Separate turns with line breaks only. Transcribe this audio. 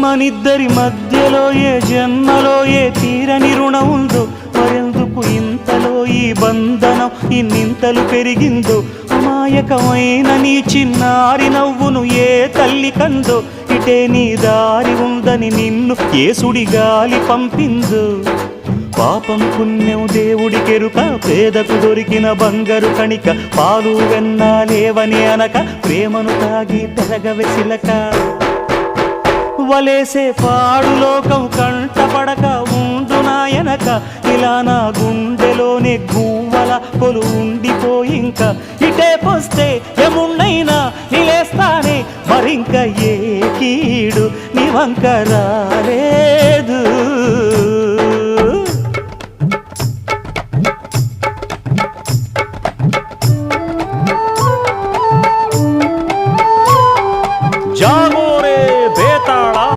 మనిద్దరి మధ్యలో ఏ జన్మలో ఏ తీరని రుణం ఉందో, మరెందుకు ఇంతలో ఈ బంధనం ఇన్నింతలు పెరిగిందో. అమాయకమైన నీ చిన్నారి నవ్వును ఏ తల్లి కందో, ఇటే నీ దారి ఉందని నిన్ను ఏ సుడి గాలి పంపిందో. పాపం పుణ్యం దేవుడికెరుక, పేదకు దొరికిన బంగారు కణిక, పాలు వెన్నాలేవని అనక ప్రేమను తాగి పెరగవెసిలక. వలేసే పాడు లోకం కంటపడక ఉండు నాయనక, ఇలా నా గుండెలోనే గువ్వల కొలు ఉండిపోయింక. ఇటే పోస్తే ఎమున్నైనా నిలేస్తానే, మరింక ఏ కీడు నీ వంక రాలేదు.